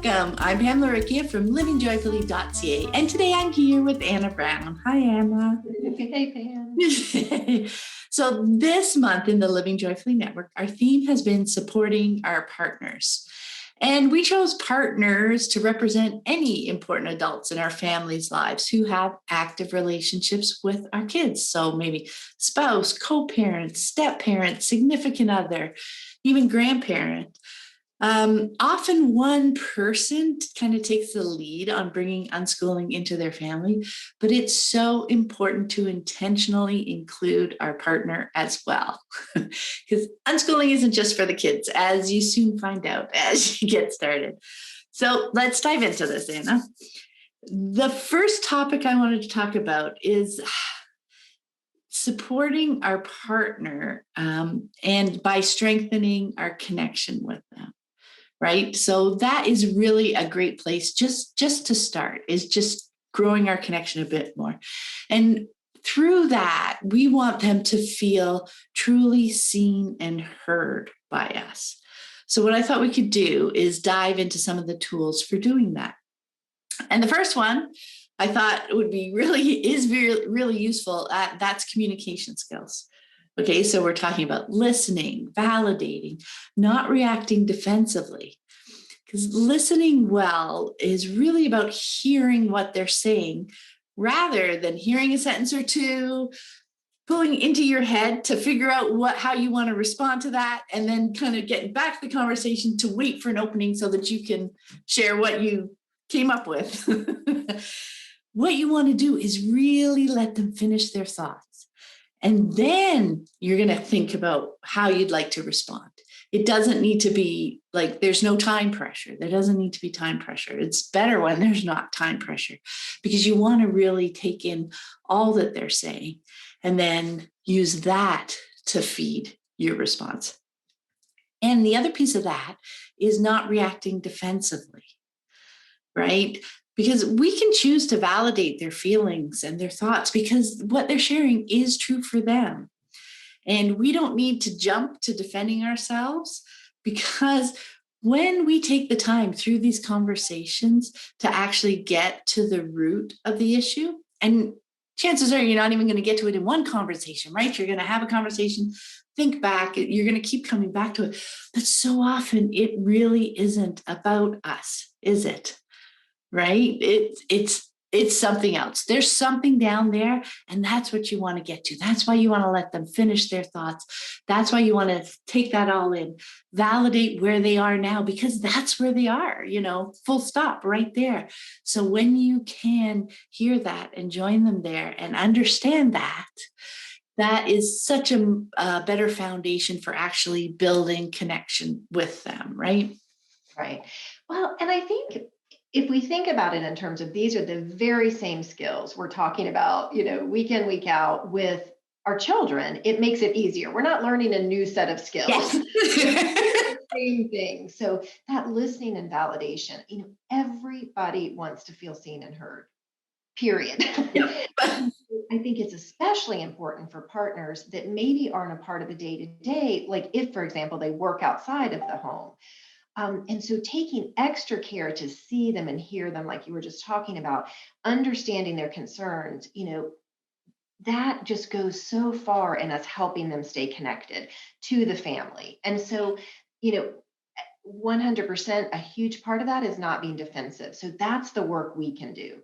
Welcome. I'm Pamela Rickia from livingjoyfully.ca, and today I'm here with Anna Brown. Hi, Anna. Hey, Pam. So this month in the Living Joyfully Network, our theme has been supporting our partners. And we chose partners to represent any important adults in our families' lives who have active relationships with our kids. So maybe spouse, co-parent, step-parent, significant other, even grandparent. Often one person kind of takes the lead on bringing unschooling into their family, but it's so important to intentionally include our partner as well. Because unschooling isn't just for the kids, as you soon find out as you get started. So let's dive into this, Anna. The first topic I wanted to talk about is supporting our partner and by strengthening our connection with them. Right. So that is really a great place just to start, is just growing our connection a bit more. And through that, we want them to feel truly seen and heard by us. So what I thought we could do is dive into some of the tools for doing that. And the first one I thought would be really useful. That's communication skills. Okay, so we're talking about listening, validating, not reacting defensively. Because listening well is really about hearing what they're saying rather than hearing a sentence or two, pulling into your head to figure out how you want to respond to that, and then kind of getting back to the conversation to wait for an opening so that you can share what you came up with. What you want to do is really let them finish their thoughts. And then you're going to think about how you'd like to respond. It doesn't need to be like, there's no time pressure. There doesn't need to be time pressure. It's better when there's not time pressure, because you want to really take in all that they're saying and then use that to feed your response. And the other piece of that is not reacting defensively, right? Because we can choose to validate their feelings and their thoughts because what they're sharing is true for them. And we don't need to jump to defending ourselves, because when we take the time through these conversations to actually get to the root of the issue, and chances are you're not even going to get to it in one conversation, right? You're going to have a conversation, think back, you're going to keep coming back to it. But so often it really isn't about us, is it? Right? It's something else. There's something down there, and that's what you want to get to. That's why you want to let them finish their thoughts. That's why you want to take that all in, validate where they are now, because that's where they are, full stop right there. So when you can hear that and join them there and understand that is such a better foundation for actually building connection with them, right? Right. Well, and I think if we think about it in terms of, these are the very same skills we're talking about, week in, week out with our children, it makes it easier. We're not learning a new set of skills. Yes. Same thing. So that listening and validation, everybody wants to feel seen and heard, period. Yep. I think it's especially important for partners that maybe aren't a part of the day-to-day, like if, for example, they work outside of the home. And so taking extra care to see them and hear them, like you were just talking about, understanding their concerns, that just goes so far in us helping them stay connected to the family. And so, 100%, a huge part of that is not being defensive. So that's the work we can do.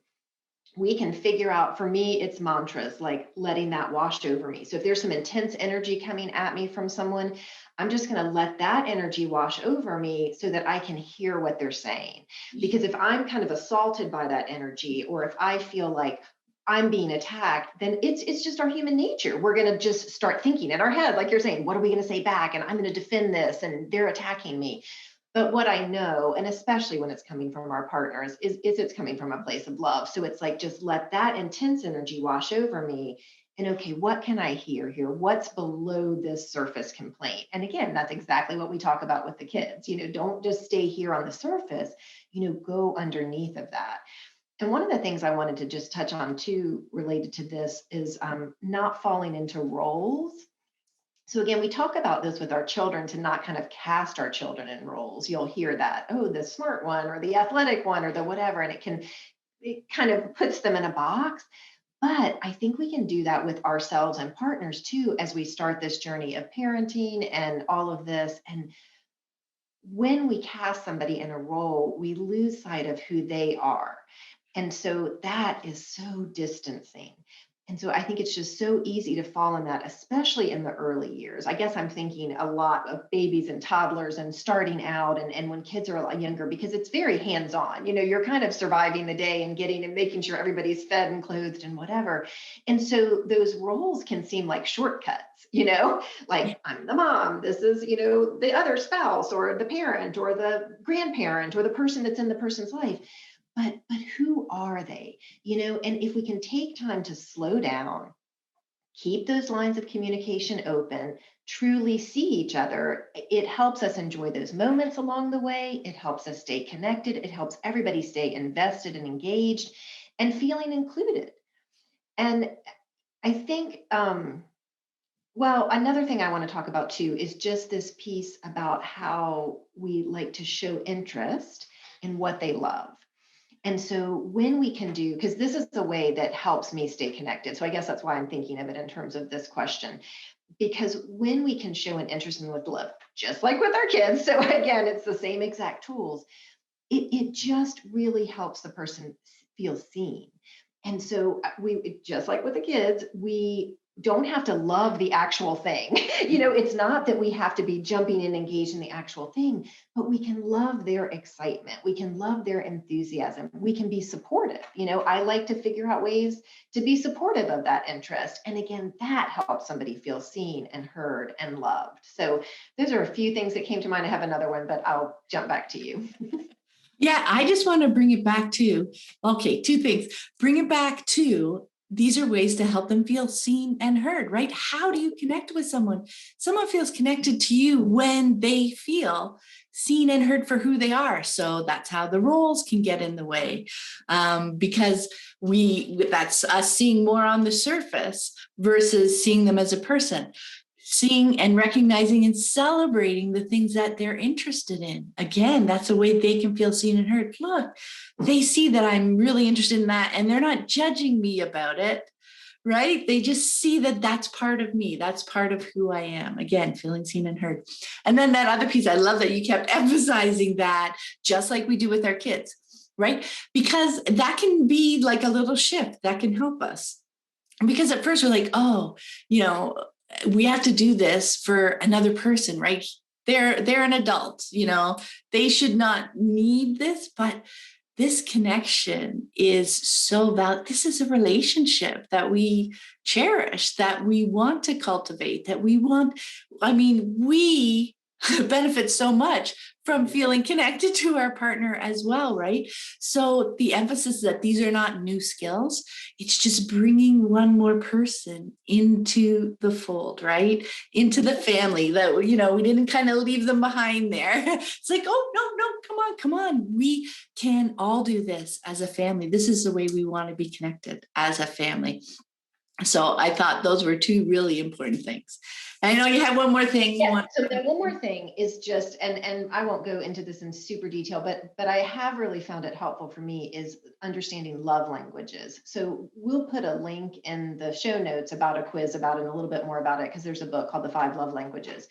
We can figure out, for me, it's mantras, like letting that wash over me. So if there's some intense energy coming at me from someone, I'm just going to let that energy wash over me so that I can hear what they're saying. Because if I'm kind of assaulted by that energy, or if I feel like I'm being attacked, then it's just our human nature. We're going to just start thinking in our head, like you're saying, what are we going to say back? And I'm going to defend this, and they're attacking me. But what I know, and especially when it's coming from our partners, is it's coming from a place of love. So it's like, just let that intense energy wash over me. And okay, what can I hear here? What's below this surface complaint? And again, that's exactly what we talk about with the kids. Don't just stay here on the surface, go underneath of that. And one of the things I wanted to just touch on too, related to this, is not falling into roles. So again, we talk about this with our children to not kind of cast our children in roles. You'll hear that, oh, the smart one or the athletic one or the whatever, and it kind of puts them in a box. But I think we can do that with ourselves and partners too as we start this journey of parenting and all of this. And when we cast somebody in a role, we lose sight of who they are. And so that is so distancing. And so I think it's just so easy to fall in that, especially in the early years. I guess I'm thinking a lot of babies and toddlers and starting out and when kids are a lot younger, because it's very hands-on. You're kind of surviving the day and getting and making sure everybody's fed and clothed and whatever. And so those roles can seem like shortcuts, like I'm the mom, this is, the other spouse or the parent or the grandparent or the person that's in the person's life. But who are they? And if we can take time to slow down, keep those lines of communication open, truly see each other, it helps us enjoy those moments along the way. It helps us stay connected. It helps everybody stay invested and engaged and feeling included. And I think, well, another thing I want to talk about too is just this piece about how we like to show interest in what they love. And so when we can do, because this is the way that helps me stay connected. So I guess that's why I'm thinking of it in terms of this question. Because when we can show an interest in what they love, just like with our kids, so again, it's the same exact tools, it just really helps the person feel seen. And so just like with the kids, we don't have to love the actual thing. It's not that we have to be jumping in, engaged in the actual thing, but we can love their excitement. We can love their enthusiasm. We can be supportive. I like to figure out ways to be supportive of that interest. And again, that helps somebody feel seen and heard and loved. So those are a few things that came to mind. I have another one, but I'll jump back to you. Yeah, I just want to bring it back to, okay, two things. Bring it back to, these are ways to help them feel seen and heard, right? How do you connect with someone? Someone feels connected to you when they feel seen and heard for who they are. So that's how the roles can get in the way, because that's us seeing more on the surface versus seeing them as a person, seeing and recognizing and celebrating the things that they're interested in. Again, that's a way they can feel seen and heard. Look, they see that I'm really interested in that and they're not judging me about it, right? They just see that that's part of me. That's part of who I am. Again, feeling seen and heard. And then that other piece, I love that you kept emphasizing that, just like we do with our kids, right? Because that can be like a little shift that can help us. Because at first we're like, oh, we have to do this for another person, right? They're an adult, they should not need this, but this connection is so valuable. This is a relationship that we cherish, that we want to cultivate, we benefit so much from feeling connected to our partner as well, right? So the emphasis that these are not new skills, it's just bringing one more person into the fold, right? Into the family that, we didn't kind of leave them behind there. It's like, oh, no, come on. We can all do this as a family. This is the way we want to be connected as a family. So I thought those were two really important things. I know you have one more thing you want. So then one more thing is just, and I won't go into this in super detail, but I have really found it helpful for me is understanding love languages. So we'll put a link in the show notes about a quiz about it and a little bit more about it, because there's a book called The 5 Love Languages.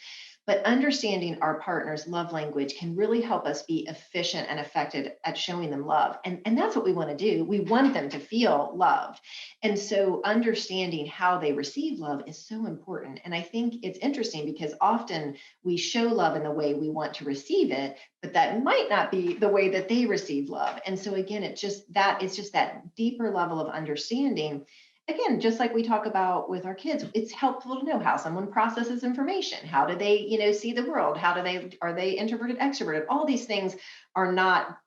But understanding our partner's love language can really help us be efficient and effective at showing them love. And that's what we want to do. We want them to feel loved. And so understanding how they receive love is so important. And I think it's interesting because often we show love in the way we want to receive it, but that might not be the way that they receive love. And so again, it's just that deeper level of understanding. Again, just like we talk about with our kids, it's helpful to know how someone processes information. How do they, see the world? Are they introverted, extroverted? All these things are not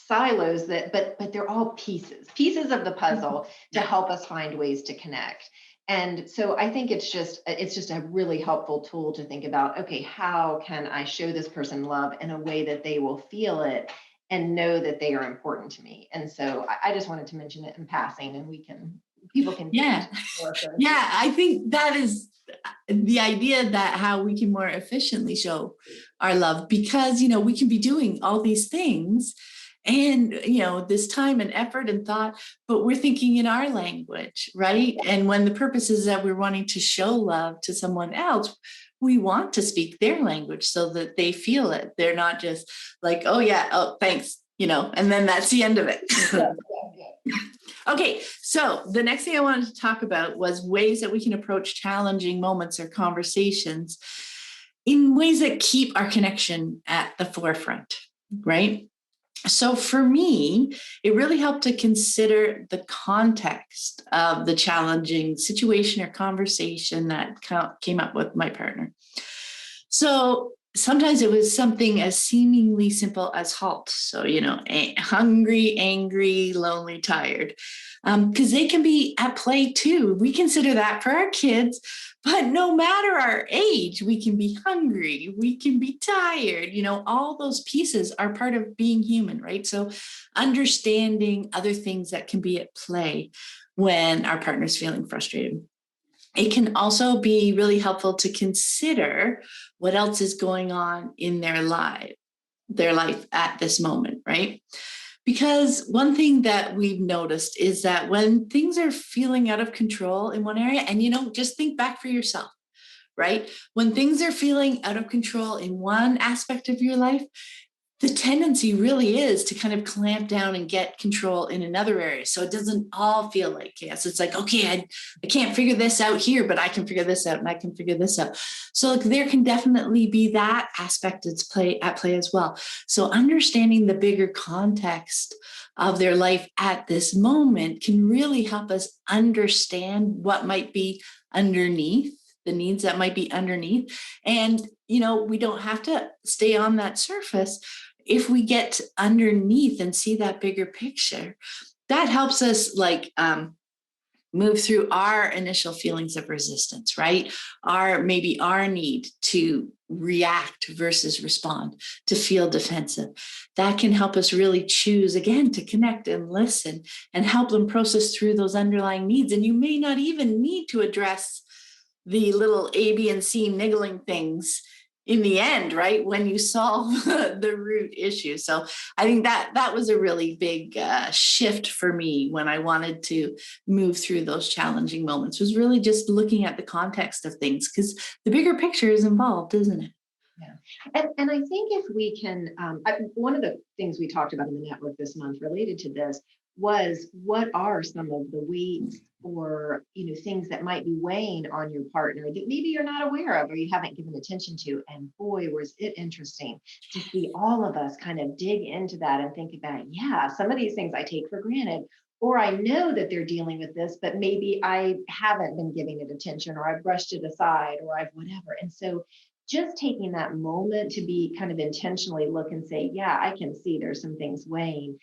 silos but they're all pieces of the puzzle to help us find ways to connect. And so I think it's just a really helpful tool to think about, okay, how can I show this person love in a way that they will feel it and know that they are important to me? And so I just wanted to mention it in passing, and people can Yeah. I think that is the idea that how we can more efficiently show our love, because, we can be doing all these things and, this time and effort and thought, but we're thinking in our language, right? And when the purpose is that we're wanting to show love to someone else, we want to speak their language so that they feel it. They're not just like, oh yeah, oh thanks, and then that's the end of it. Okay, so the next thing I wanted to talk about was ways that we can approach challenging moments or conversations in ways that keep our connection at the forefront, right? So for me, it really helped to consider the context of the challenging situation or conversation that came up with my partner. So sometimes it was something as seemingly simple as halt. So, hungry, angry, lonely, tired, because they can be at play too. We consider that for our kids, but no matter our age, we can be hungry, we can be tired, all those pieces are part of being human, right? So understanding other things that can be at play when our partner's feeling frustrated. It can also be really helpful to consider what else is going on in their life at this moment, right? Because one thing that we've noticed is that when things are feeling out of control in one area, and just think back for yourself, right? When things are feeling out of control in one aspect of your life, the tendency really is to kind of clamp down and get control in another area. So it doesn't all feel like chaos. It's like, okay, I can't figure this out here, but I can figure this out and I can figure this out. So there can definitely be that aspect at play as well. So understanding the bigger context of their life at this moment can really help us understand what might be underneath, the needs that might be underneath. And, we don't have to stay on that surface. If we get underneath and see that bigger picture, that helps us move through our initial feelings of resistance, right? Maybe our need to react versus respond, to feel defensive. That can help us really choose again to connect and listen and help them process through those underlying needs. And you may not even need to address the little A, B, and C niggling things in the end, right? When you solve the root issue. So I think that was a really big shift for me when I wanted to move through those challenging moments, was really just looking at the context of things, because the bigger picture is involved, isn't it? Yeah. And I think if we can, one of the things we talked about in the network this month related to this was, what are some of the weights or things that might be weighing on your partner that maybe you're not aware of or you haven't given attention to. And boy, was it interesting to see all of us kind of dig into that and think about, yeah, some of these things I take for granted, or I know that they're dealing with this, but maybe I haven't been giving it attention, or I've brushed it aside, or I've whatever. And so just taking that moment to be kind of intentionally look and say, yeah, I can see there's some things weighing,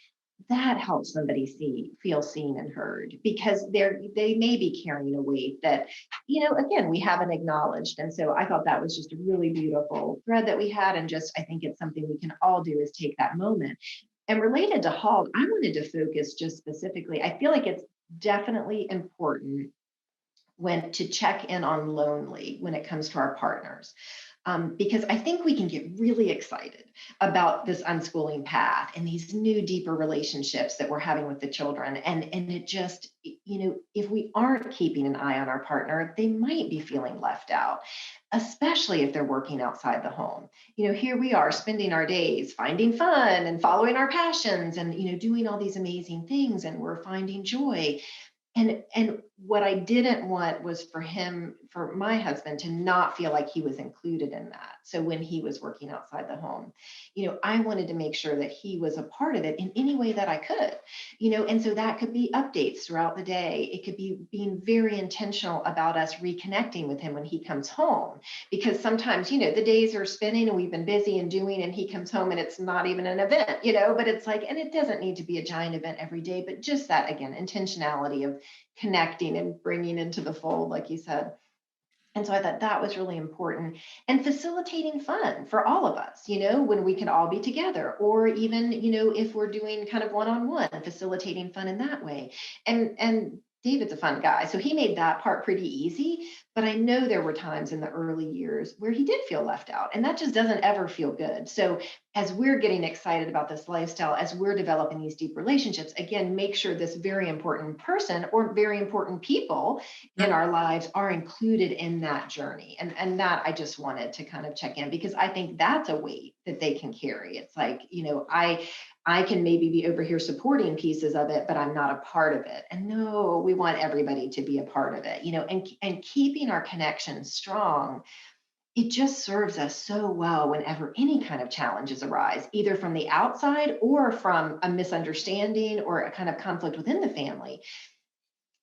that helps somebody feel seen and heard, because they may be carrying a weight that, again, we haven't acknowledged. And so I thought that was just a really beautiful thread that we had. And just, I think it's something we can all do, is take that moment. And related to HALT, I wanted to focus just specifically, I feel like it's definitely important to check in on lonely when it comes to our partners. Because I think we can get really excited about this unschooling path and these new, deeper relationships that we're having with the children. And it just, if we aren't keeping an eye on our partner, they might be feeling left out, especially if they're working outside the home. Here we are spending our days finding fun and following our passions and, doing all these amazing things, and we're finding joy. And what I didn't want was for my husband to not feel like he was included in that. So when he was working outside the home, I wanted to make sure that he was a part of it in any way that I could, and so that could be updates throughout the day. It could be being very intentional about us reconnecting with him when he comes home, because sometimes, the days are spinning and we've been busy and doing, and he comes home and it's not even an event, but it's like, and it doesn't need to be a giant event every day, but just that, again, intentionality of connecting and bringing into the fold, like you said. And so I thought that was really important, and facilitating fun for all of us, when we can all be together, or even, if we're doing kind of one-on-one, facilitating fun in that way. And David's a fun guy, so he made that part pretty easy. But I know there were times in the early years where he did feel left out, and that just doesn't ever feel good. So as we're getting excited about this lifestyle, as we're developing these deep relationships, again, make sure this very important person or very important people in our lives are included in that journey. And that I just wanted to kind of check in, because I think that's a weight that they can carry. It's like, I can maybe be over here supporting pieces of it, but I'm not a part of it. And no, we want everybody to be a part of it, and keeping our connection strong. It just serves us so well whenever any kind of challenges arise, either from the outside or from a misunderstanding or a kind of conflict within the family.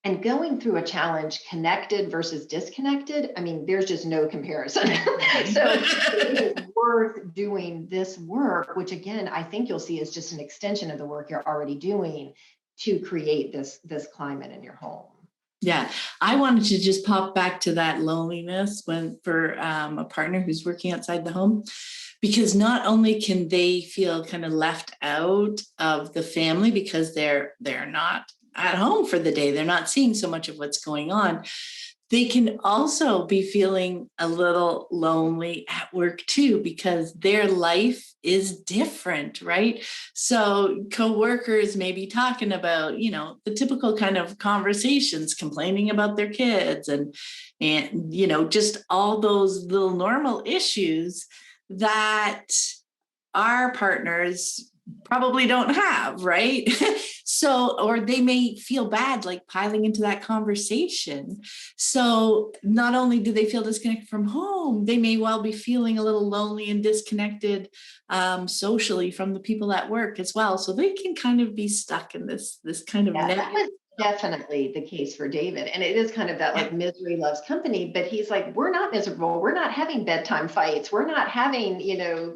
And going through a challenge connected versus disconnected, I mean, there's just no comparison. So it is worth doing this work, which again, I think you'll see is just an extension of the work you're already doing to create this climate in your home. Yeah, I wanted to just pop back to that loneliness for a partner who's working outside the home, because not only can they feel kind of left out of the family because they're not at home for the day, they're not seeing so much of what's going on. They can also be feeling a little lonely at work too, because their life is different, right? So coworkers may be talking about, the typical kind of conversations, complaining about their kids and just all those little normal issues that our partners probably don't have, right? So, or they may feel bad, like piling into that conversation. So not only do they feel disconnected from home, they may well be feeling a little lonely and disconnected socially from the people at work as well. So they can kind of be stuck in this kind of That was definitely the case for David. And it is kind of that like misery loves company, but he's like, we're not miserable. We're not having bedtime fights. We're not having,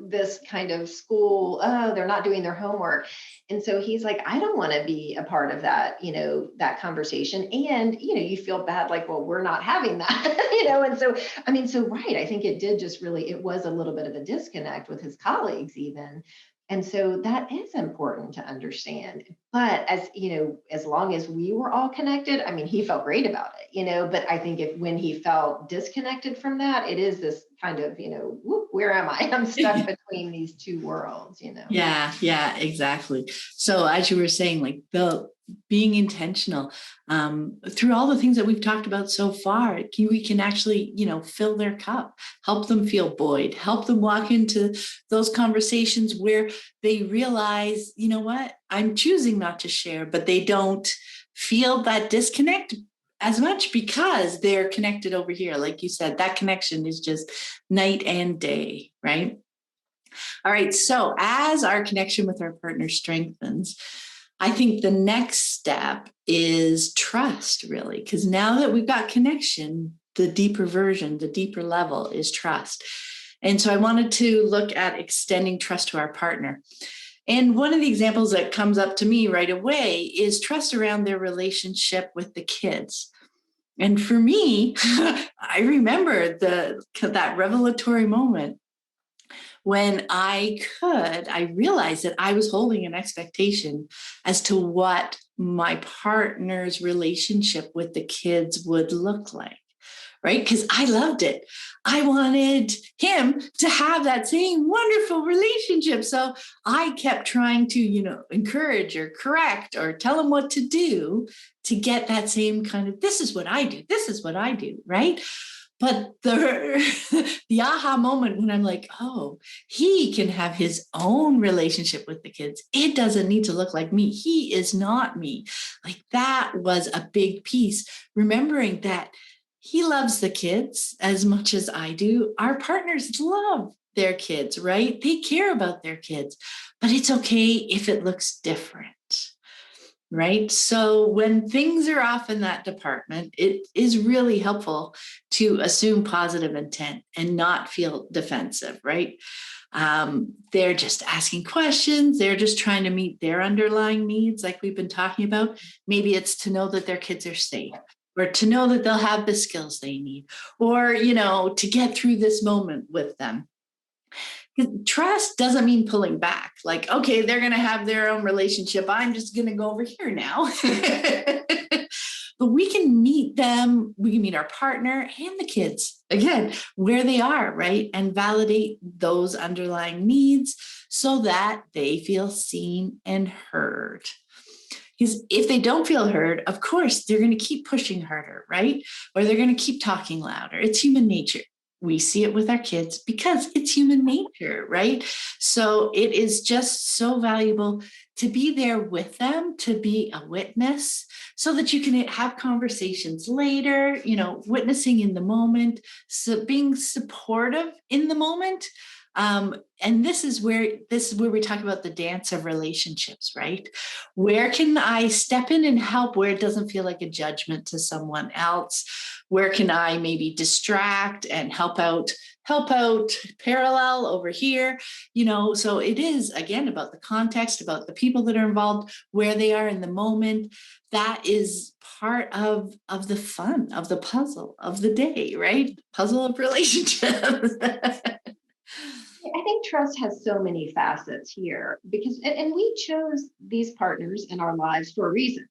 this kind of school, oh, they're not doing their homework. And so he's like, I don't want to be a part of that, that conversation. And, you feel bad, like, well, we're not having that, and so, right. I think it was a little bit of a disconnect with his colleagues even. And so that is important to understand. But as long as we were all connected, I mean, he felt great about it, but I think when he felt disconnected from that, it is this kind of, whoop, where am I? I'm stuck between these two worlds, Yeah, exactly. So as you were saying, like being intentional through all the things that we've talked about so far, we can actually, fill their cup, help them feel buoyed, help them walk into those conversations where they realize, you know what, I'm choosing not to share, but they don't feel that disconnect as much because they're connected over here. Like you said, that connection is just night and day, right? All right. So as our connection with our partner strengthens, I think the next step is trust, really, because now that we've got connection, the deeper version, the deeper level is trust. And so I wanted to look at extending trust to our partner. And one of the examples that comes up to me right away is trust around their relationship with the kids. And for me, I remember that revelatory moment when I realized that I was holding an expectation as to what my partner's relationship with the kids would look like, right? Because I loved it. I wanted him to have that same wonderful relationship. So I kept trying to, encourage or correct or tell him what to do to get that same kind of, this is what I do. This is what I do, right? But the aha moment when I'm like, oh, he can have his own relationship with the kids. It doesn't need to look like me. He is not me. Like that was a big piece. Remembering that he loves the kids as much as I do. Our partners love their kids, right? They care about their kids, but it's okay if it looks different. Right. So when things are off in that department, it is really helpful to assume positive intent and not feel defensive. Right. They're just asking questions. They're just trying to meet their underlying needs, like we've been talking about. Maybe it's to know that their kids are safe, or to know that they'll have the skills they need, or, to get through this moment with them. Trust doesn't mean pulling back. Like, okay, they're going to have their own relationship. I'm just going to go over here now. but we can meet them, we can meet our partner and the kids, again, where they are, right? And validate those underlying needs so that they feel seen and heard. Because if they don't feel heard, of course, they're going to keep pushing harder, right? Or they're going to keep talking louder. It's human nature. We see it with our kids because it's human nature, right? So it is just so valuable to be there with them, to be a witness so that you can have conversations later, witnessing in the moment, so being supportive in the moment. And this is where we talk about the dance of relationships, right? Where can I step in and help where it doesn't feel like a judgment to someone else? Where can I maybe distract and help out parallel over here? So it is, again, about the context, about the people that are involved, where they are in the moment. That is part of the fun, of the puzzle of the day, right? Puzzle of relationships. I think trust has so many facets here because, and we chose these partners in our lives for a reason.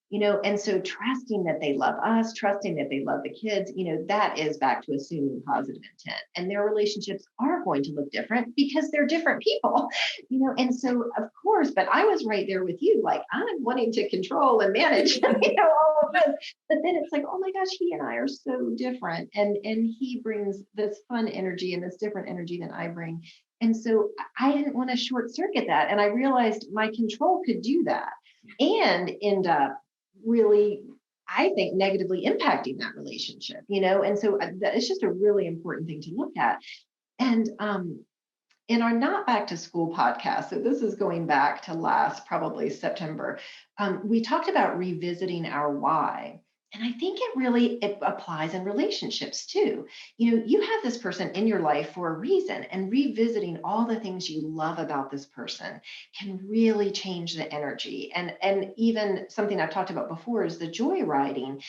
And so trusting that they love us, trusting that they love the kids, that is back to assuming positive intent. And their relationships are going to look different because they're different people, and so of course, but I was right there with you, like I'm wanting to control and manage, all of this. But then it's like, oh my gosh, he and I are so different. And he brings this fun energy and this different energy than I bring. And so I didn't want to short circuit that. And I realized my control could do that and end up really, I think, negatively impacting that relationship, and so it's just a really important thing to look at. And in our Not Back to School podcast, so this is going back to last probably September, we talked about revisiting our why. And I think it applies in relationships too. You have this person in your life for a reason, and revisiting all the things you love about this person can really change the energy. And even something I've talked about before is the joy writing,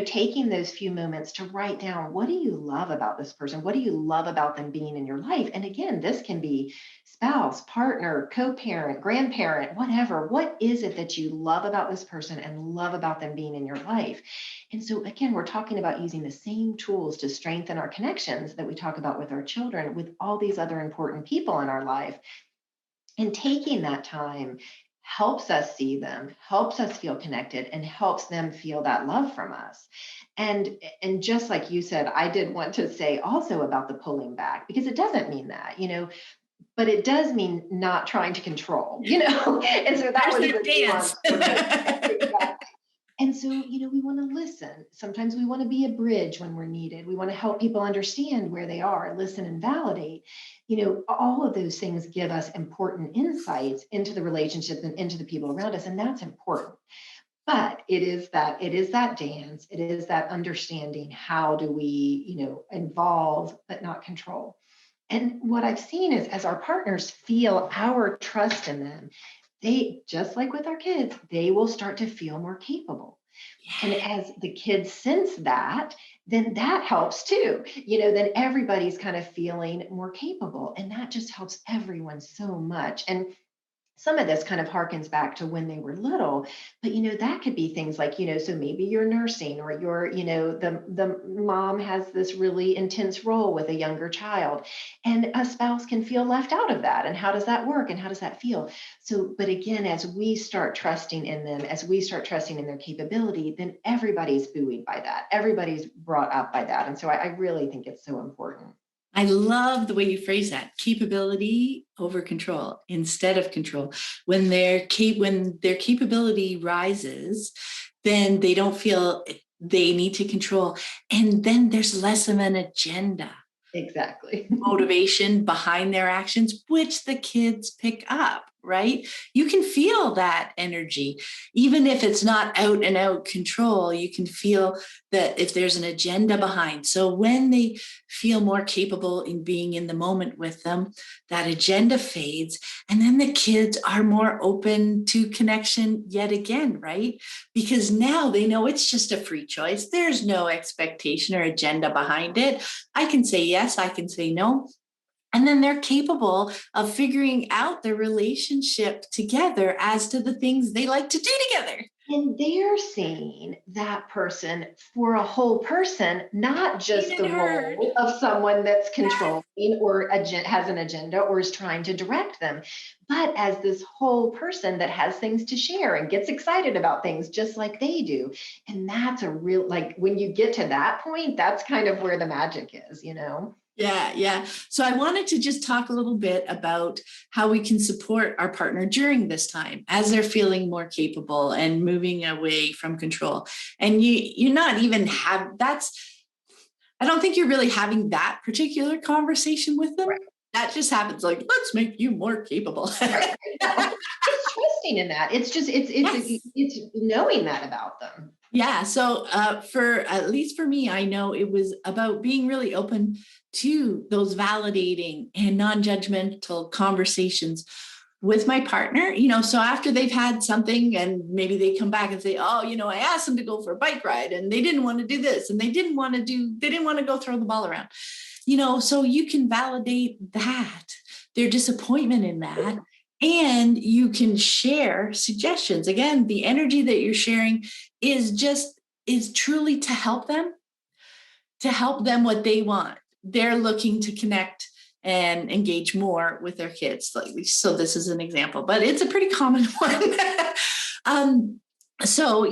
taking those few moments to write down, what do you love about this person? What do you love about them being in your life? And again, this can be spouse, partner, co-parent, grandparent, whatever. What is it that you love about this person and love about them being in your life? And so again, we're talking about using the same tools to strengthen our connections that we talk about with our children, with all these other important people in our life. And taking that time helps us see them, helps us feel connected, and helps them feel that love from us. And just like you said, I did want to say also about the pulling back, because it doesn't mean that, but it does mean not trying to control, and so that was the dance. Exactly. And so, we want to listen. Sometimes we want to be a bridge when we're needed. We want to help people understand where they are, listen and validate. All of those things give us important insights into the relationships and into the people around us. And that's important. But it is that dance. It is that understanding. How do we, involve, but not control? And what I've seen is as our partners feel our trust in them, they, just like with our kids, they will start to feel more capable. And as the kids sense that, then that helps too. Then everybody's kind of feeling more capable. And that just helps everyone so much. And some of this kind of harkens back to when they were little, but that could be things like, so maybe you're nursing, or you're, the mom has this really intense role with a younger child, and a spouse can feel left out of that. And how does that work? And how does that feel? So, but again, as we start trusting in them, as we start trusting in their capability, then everybody's buoyed by that. Everybody's brought up by that. And so I really think it's so important. I love the way you phrase that: capability over control instead of control. When their capability rises, then they don't feel they need to control. And then there's less of an agenda. Exactly. Motivation behind their actions, which the kids pick up, right? You can feel that energy, even if it's not out and out control. You can feel that if there's an agenda behind. So when they feel more capable in being in the moment with them, that agenda fades. And then the kids are more open to connection yet again, right? Because now they know it's just a free choice. There's no expectation or agenda behind it. I can say yes, I can say no. And then they're capable of figuring out their relationship together as to the things they like to do together. And they're seeing that person for a whole person, not Seen just and the heard. role of someone that's Yes. controlling or has an agenda or is trying to direct them, but as this whole person that has things to share and gets excited about things just like they do. And that's a real, like when you get to that point, that's kind of where the magic is, you know? Yeah, yeah. So I wanted to just talk a little bit about how we can support our partner during this time as they're feeling more capable and moving away from control. And you're not even have that's I don't think you're really having that particular conversation with them. Right. That just happens like, let's make you more capable. Right. No, it's trusting in that. It's just Yes. it's knowing that about them. Yeah. So, for at least for me, I know it was about being really open to those validating and non judgmental conversations with my partner. So after they've had something and maybe they come back and say, oh, I asked them to go for a bike ride and they didn't want to do this and they didn't want to go throw the ball around, so you can validate that, their disappointment in that. And you can share suggestions. Again, the energy that you're sharing is truly to help them what they want. They're looking to connect and engage more with their kids. So this is an example, but it's a pretty common one. um, so,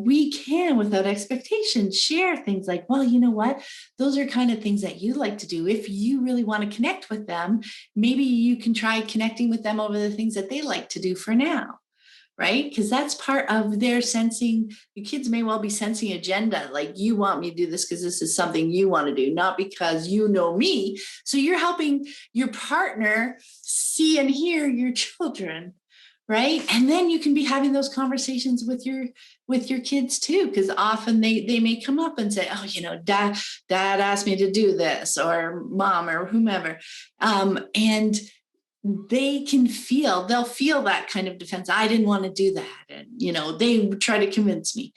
we can, without expectation, share things like, well, you know what? Those are kind of things that you like to do. If you really want to connect with them, maybe you can try connecting with them over the things that they like to do for now, right? Because that's part of their sensing. The kids may well be sensing agenda, like you want me to do this because this is something you want to do, not because you know me. So you're helping your partner see and hear your children, right? And then you can be having those conversations with your kids too, because often they may come up and say, oh, dad asked me to do this, or mom or whomever. And they'll feel that kind of defense. I didn't want to do that. And, they try to convince me.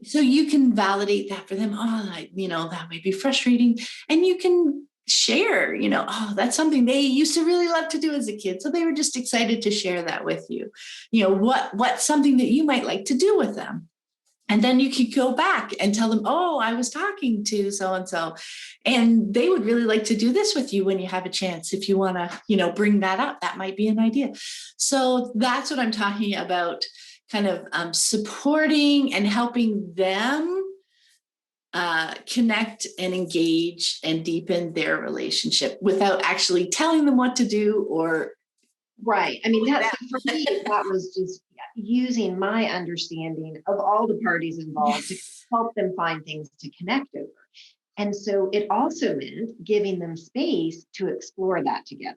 So you can validate that for them. Oh, that may be frustrating. And you can share, oh, that's something they used to really love to do as a kid. So they were just excited to share that with you. What's something that you might like to do with them. And then you could go back and tell them, oh, I was talking to so and so, and they would really like to do this with you when you have a chance. If you want to, bring that up, that might be an idea. So that's what I'm talking about, kind of supporting and helping them connect and engage and deepen their relationship without actually telling them what to do or. Right. I mean, that's for me, that was just using my understanding of all the parties involved to Yes. help them find things to connect over. And so it also meant giving them space to explore that together.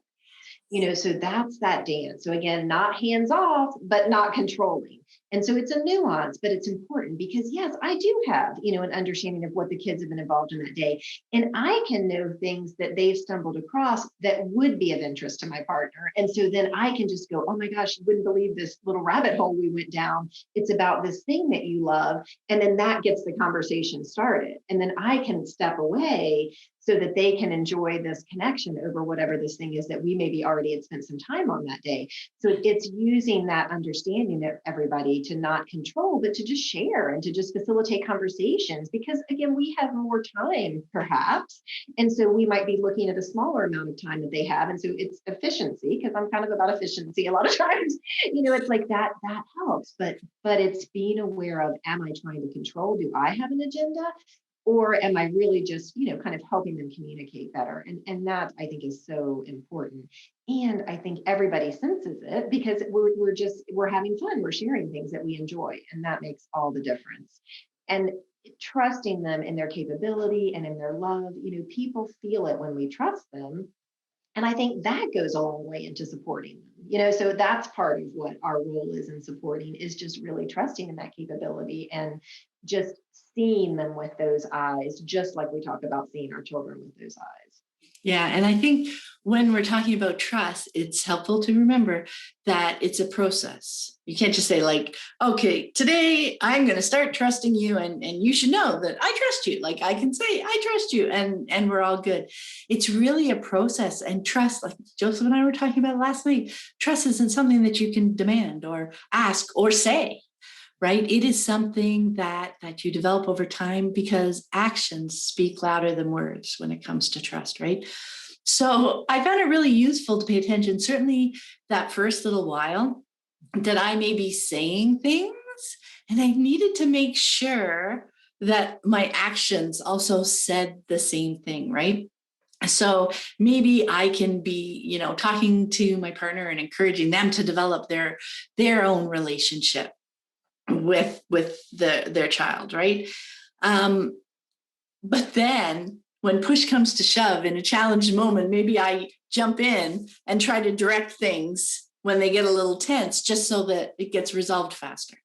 So that's that dance. So again, not hands off, but not controlling. And so it's a nuance, but it's important because yes, I do have, an understanding of what the kids have been involved in that day. And I can know things that they've stumbled across that would be of interest to my partner. And so then I can just go, oh my gosh, you wouldn't believe this little rabbit hole we went down. It's about this thing that you love. And then that gets the conversation started. And then I can step away so that they can enjoy this connection over whatever this thing is that we maybe already had spent some time on that day. So it's using that understanding of everybody to not control, but to just share and to just facilitate conversations. Because again, we have more time perhaps. And so we might be looking at a smaller amount of time that they have. And so it's efficiency, because I'm kind of about efficiency a lot of times. It's like that helps. But it's being aware of, am I trying to control? Do I have an agenda? Or am I really just, kind of helping them communicate better? And that I think is so important. And I think everybody senses it because we're having fun. We're sharing things that we enjoy. And that makes all the difference. And trusting them in their capability and in their love, people feel it when we trust them. And I think that goes a long way into supporting them. So that's part of what our role is in supporting, is just really trusting in that capability and just seeing them with those eyes, just like we talk about seeing our children with those eyes. Yeah. And I think when we're talking about trust, it's helpful to remember that it's a process. You can't just say, like, okay, today I'm going to start trusting you, and you should know that I trust you. Like I can say, I trust you, and we're all good. It's really a process. And trust, like Joseph and I were talking about last night, trust isn't something that you can demand or ask or say. right? It is something that you develop over time, because actions speak louder than words when it comes to trust, right? So I found it really useful to pay attention, certainly that first little while, that I may be saying things, and I needed to make sure that my actions also said the same thing, right? So maybe I can be, talking to my partner and encouraging them to develop their own relationship with their child, right? Um, but then when push comes to shove in a challenged moment, maybe I jump in and try to direct things when they get a little tense, just so that it gets resolved faster.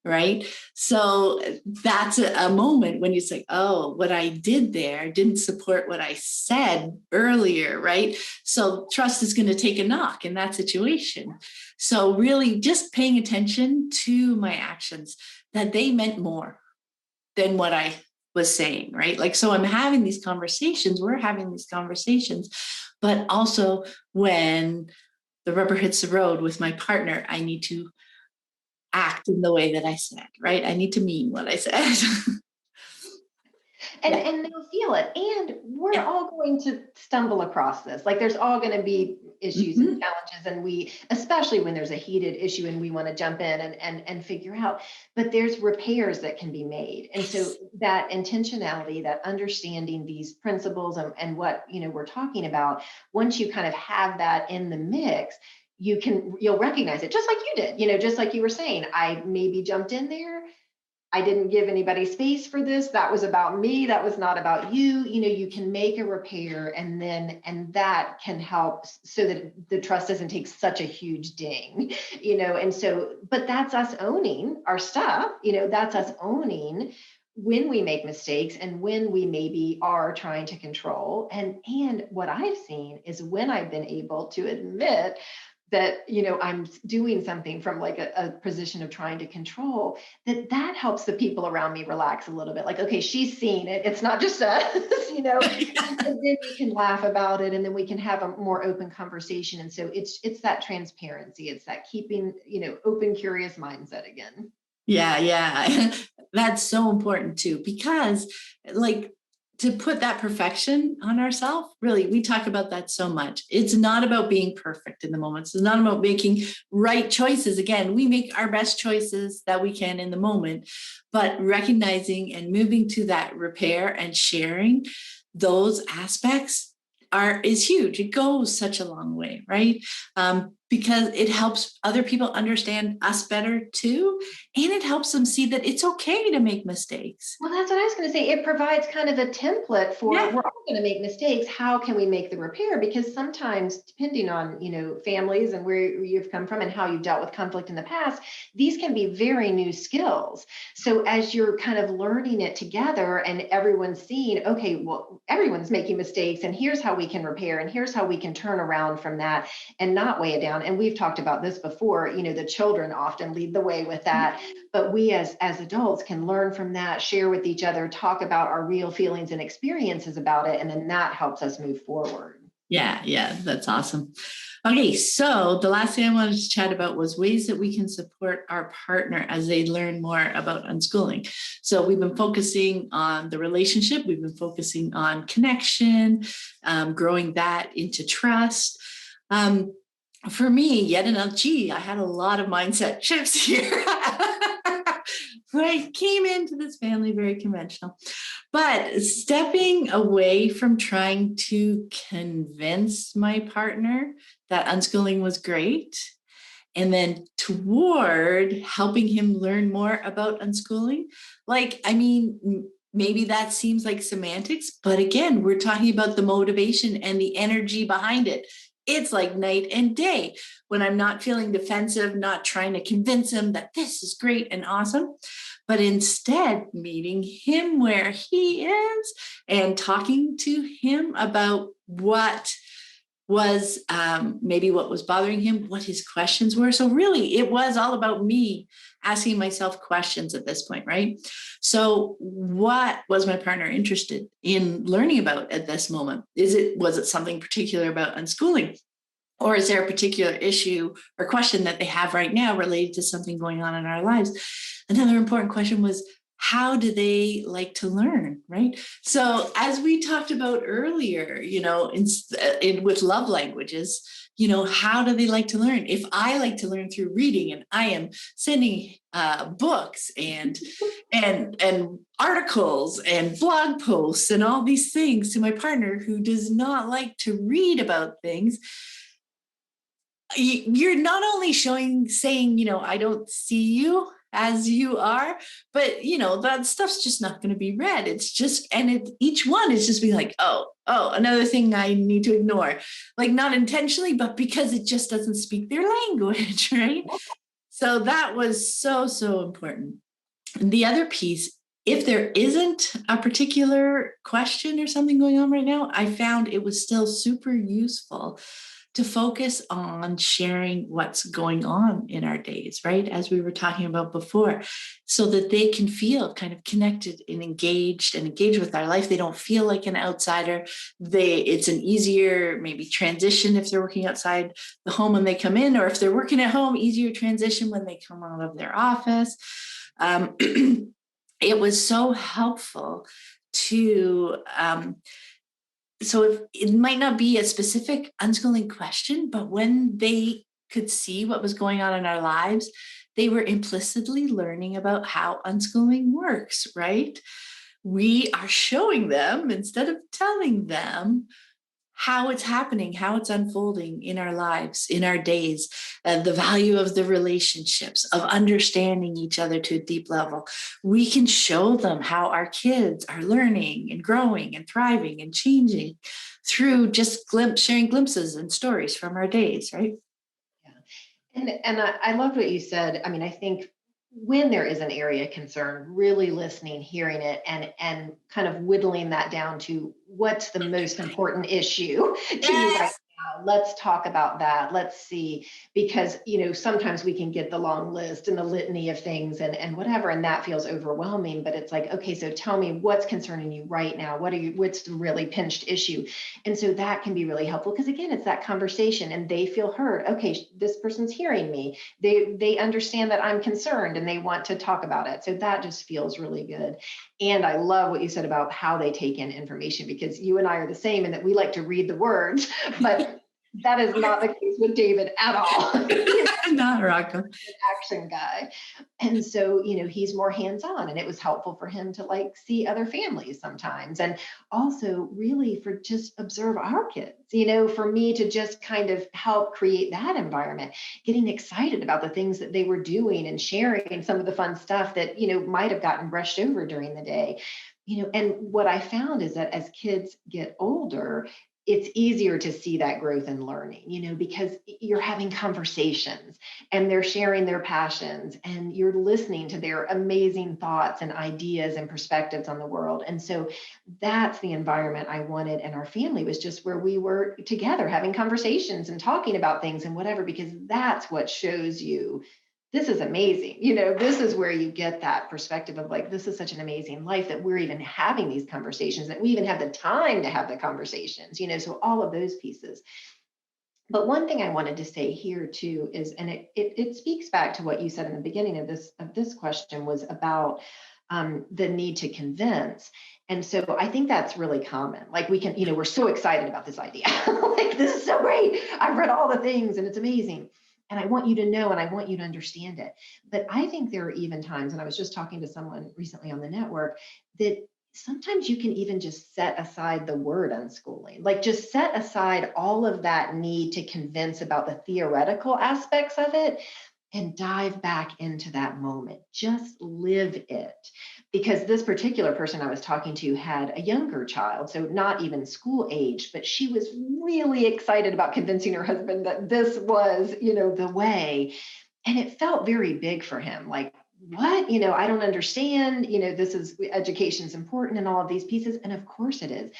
Right. So that's a moment when you say, oh, what I did there didn't support what I said earlier. Right. So trust is going to take a knock in that situation. So really just paying attention to my actions, that they meant more than what I was saying. Right. Like, so I'm having these conversations, we're having these conversations, but also when the rubber hits the road with my partner, I need to act in the way that I said, right? I need to mean what I said. And Yeah. and they'll feel it. And we're Yeah. all going to stumble across this. Like there's all going to be issues and Mhm. challenges. And we, especially when there's a heated issue and we want to jump in and figure out, but there's repairs that can be made. And so Yes. that intentionality, that understanding these principles and what we're talking about, once you kind of have that in the mix, you'll recognize it just like you did, just like you were saying, I maybe jumped in there. I didn't give anybody space for this. That was about me. That was not about you. You can make a repair and that can help so that the trust doesn't take such a huge ding, and so, but that's us owning our stuff, that's us owning when we make mistakes and when we maybe are trying to control. And what I've seen is when I've been able to admit that I'm doing something from like a position of trying to control, that helps the people around me relax a little bit, like, okay, she's seen it, it's not just us. And then we can laugh about it and then we can have a more open conversation. And so it's that transparency, it's that keeping open, curious mindset again. Yeah, yeah. That's so important too, because like, to put that perfection on ourselves, really, we talk about that so much. It's not about being perfect in the moments. It's not about making right choices. Again, we make our best choices that we can in the moment, but recognizing and moving to that repair and sharing those aspects is huge. It goes such a long way, right? Because it helps other people understand us better too, and it helps them see that it's okay to make mistakes. Well, that's what I was going to say. It provides kind of a template for, Yeah. we're all going to make mistakes. How can we make the repair? Because sometimes, depending on, families and where you've come from and how you've dealt with conflict in the past, these can be very new skills. So as you're kind of learning it together and everyone's seeing, okay, well, everyone's making mistakes and here's how we can repair and here's how we can turn around from that and not weigh it down. And we've talked about this before, the children often lead the way with that, but we as adults can learn from that, share with each other, talk about our real feelings and experiences about it, and then that helps us move forward. Yeah, yeah, that's awesome. Okay, so the last thing I wanted to chat about was ways that we can support our partner as they learn more about unschooling. So we've been focusing on the relationship, we've been focusing on connection, growing that into trust. For me, yet another, I had a lot of mindset shifts here. I came into this family very conventional, but stepping away from trying to convince my partner that unschooling was great, and then toward helping him learn more about unschooling. Like, I mean, maybe that seems like semantics, but again, we're talking about the motivation and the energy behind it. It's like night and day when I'm not feeling defensive, not trying to convince him that this is great and awesome, but instead meeting him where he is and talking to him about what was maybe what was bothering him, what his questions were. So really, it was all about me asking myself questions at this point, right? So what was my partner interested in learning about at this moment? Was it something particular about unschooling? Or is there a particular issue or question that they have right now related to something going on in our lives? Another important question was, how do they like to learn, right? So as we talked about earlier, with love languages, how do they like to learn? If I like to learn through reading, and I am sending books and articles and blog posts and all these things to my partner who does not like to read about things, you're not only saying, I don't see you as you are, but that stuff's just not going to be read. It's just, each one is just being like, oh, another thing I need to ignore, like not intentionally, but because it just doesn't speak their language, right? So that was so, so important. And the other piece, if there isn't a particular question or something going on right now, I found it was still super useful to focus on sharing what's going on in our days, right? As we were talking about before, so that they can feel kind of connected and engaged with our life. They don't feel like an outsider. It's an easier maybe transition if they're working outside the home when they come in, or if they're working at home, easier transition when they come out of their office. It was so helpful to so if it might not be a specific unschooling question, but when they could see what was going on in our lives, they were implicitly learning about how unschooling works, right? We are showing them instead of telling them how it's happening, how it's unfolding in our lives, in our days, the value of the relationships, of understanding each other to a deep level. We can show them how our kids are learning and growing and thriving and changing through just sharing glimpses and stories from our days, right? Yeah. And I love what you said. I mean, I think when there is an area of concern, really listening, hearing it, and kind of whittling that down to what's the most important issue to you right Yes. now. Let's talk about that. Let's see, because sometimes we can get the long list and the litany of things and whatever, and that feels overwhelming. But it's like, okay, so tell me what's concerning you right now. What's the really pinched issue? And so that can be really helpful because again, it's that conversation and they feel heard. Okay, this person's hearing me. They understand that I'm concerned and they want to talk about it. So that just feels really good. And I love what you said about how they take in information because you and I are the same in that we like to read the words, but that is not the case with David at all. Not Rocco. Action guy. And so, he's more hands-on and it was helpful for him to like see other families sometimes. And also really for just observe our kids, for me to just kind of help create that environment, getting excited about the things that they were doing and sharing some of the fun stuff that, might have gotten brushed over during the day. And what I found is that as kids get older, it's easier to see that growth and learning, because you're having conversations and they're sharing their passions and you're listening to their amazing thoughts and ideas and perspectives on the world. And so that's the environment I wanted. And our family was just where we were together having conversations and talking about things and whatever, because that's what shows you this is amazing. This is where you get that perspective of like, this is such an amazing life that we're even having these conversations, that we even have the time to have the conversations, so all of those pieces. But one thing I wanted to say here too is, and it speaks back to what you said in the beginning of this question was about the need to convince. And so I think that's really common. Like we can, we're so excited about this idea. Like, this is so great. I've read all the things and it's amazing. And I want you to know and I want you to understand it. But I think there are even times, and I was just talking to someone recently on the network, that sometimes you can even just set aside the word unschooling, like just set aside all of that need to convince about the theoretical aspects of it and dive back into that moment. Just live it. Because this particular person I was talking to had a younger child, so not even school age, but she was really excited about convincing her husband that this was, the way. And it felt very big for him. Like, what? I don't understand. This is education's important and all of these pieces. And of course it is.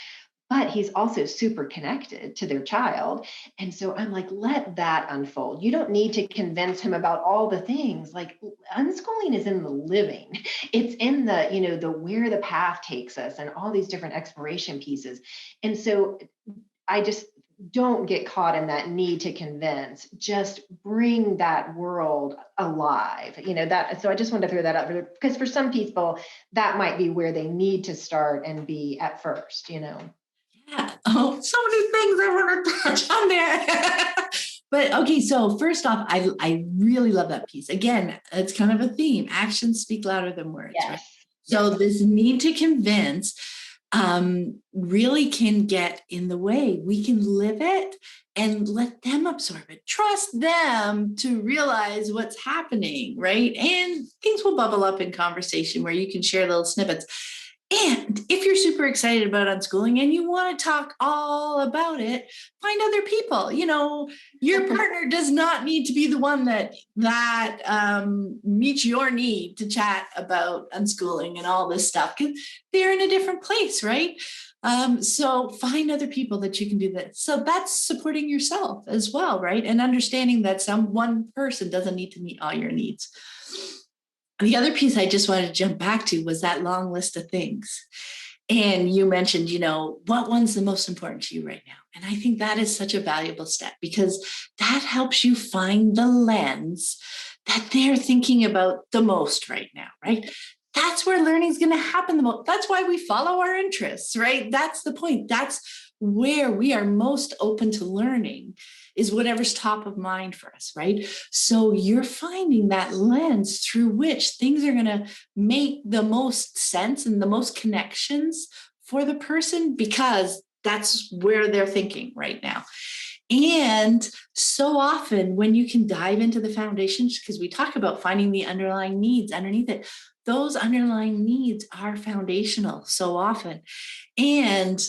But he's also super connected to their child. And so I'm like, let that unfold. You don't need to convince him about all the things. Like, unschooling is in the living. It's in the, the where the path takes us and all these different exploration pieces. And so don't get caught in that need to convince, just bring that world alive, that. So I just wanted to throw that out there, because for some people that might be where they need to start and be at first. Yeah. Oh, so many things I want to touch on there. But okay, so first off, I really love that piece. Again, it's kind of a theme. Actions speak louder than words, right? Yes. So this need to convince really can get in the way. We can live it and let them absorb it. Trust them to realize what's happening, right? And things will bubble up in conversation where you can share little snippets. And if you're super excited about unschooling and you want to talk all about it, find other people. Your partner does not need to be the one that meets your need to chat about unschooling and all this stuff, because they're in a different place, right? So find other people that you can do that. So that's supporting yourself as well, right? And understanding that one person doesn't need to meet all your needs. The other piece I just wanted to jump back to was that long list of things. And you mentioned, what one's the most important to you right now? And I think that is such a valuable step, because that helps you find the lens that they're thinking about the most right now, right? That's where learning is going to happen the most. That's why we follow our interests, right? That's the point. That's where we are most open to learning, is whatever's top of mind for us, right? So you're finding that lens through which things are going to make the most sense and the most connections for the person, because that's where they're thinking right now. And so often when you can dive into the foundations, because we talk about finding the underlying needs underneath it, those underlying needs are foundational so often. And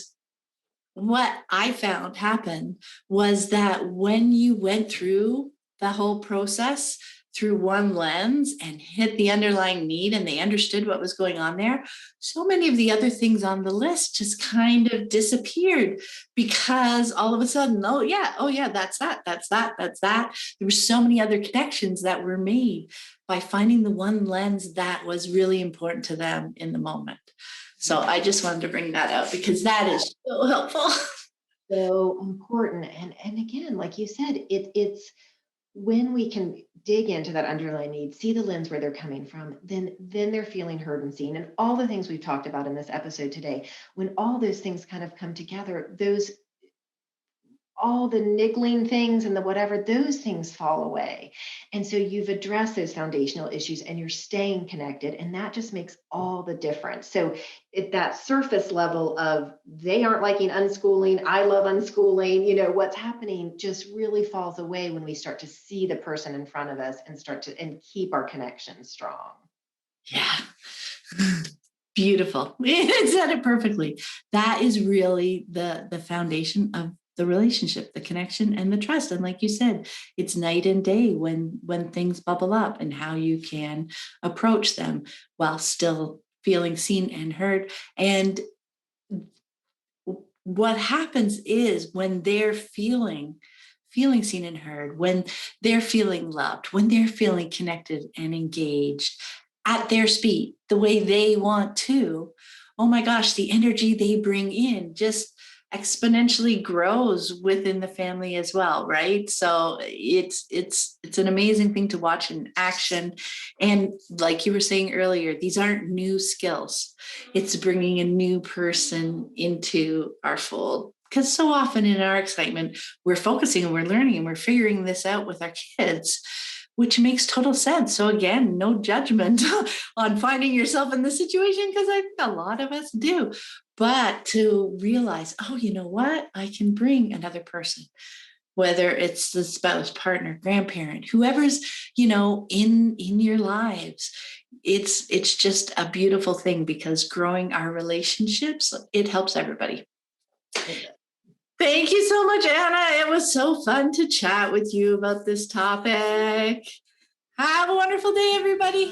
what I found happened was that when you went through the whole process through one lens and hit the underlying need, and they understood what was going on there, so many of the other things on the list just kind of disappeared, because all of a sudden, oh yeah, that's that. There were so many other connections that were made by finding the one lens that was really important to them in the moment. So I just wanted to bring that out, because that is so helpful. So important. And again, like you said, it's when we can dig into that underlying need, see the lens where they're coming from, then they're feeling heard and seen. And all the things we've talked about in this episode today, when all those things kind of come together, all the niggling things and the whatever, those things fall away. And so you've addressed those foundational issues and you're staying connected. And that just makes all the difference. So at that surface level of they aren't liking unschooling, I love unschooling, what's happening just really falls away when we start to see the person in front of us and keep our connection strong. Yeah. Beautiful. It said it perfectly. That is really the foundation of the relationship, the connection and the trust. And like you said, it's night and day when things bubble up, and how you can approach them while still feeling seen and heard. And what happens is, when they're feeling seen and heard, when they're feeling loved, when they're feeling connected and engaged at their speed, the way they want to, oh my gosh, the energy they bring in just exponentially grows within the family as well, right? So it's an amazing thing to watch in action. And like you were saying earlier, these aren't new skills. It's bringing a new person into our fold, because so often in our excitement, we're focusing and we're learning and we're figuring this out with our kids, which makes total sense. So again, no judgment on finding yourself in this situation, because I think a lot of us do. But to realize, oh, you know what? I can bring another person, whether it's the spouse, partner, grandparent, whoever's, in your lives. It's just a beautiful thing, because growing our relationships, it helps everybody. Thank you so much, Anna. It was so fun to chat with you about this topic. Have a wonderful day, everybody.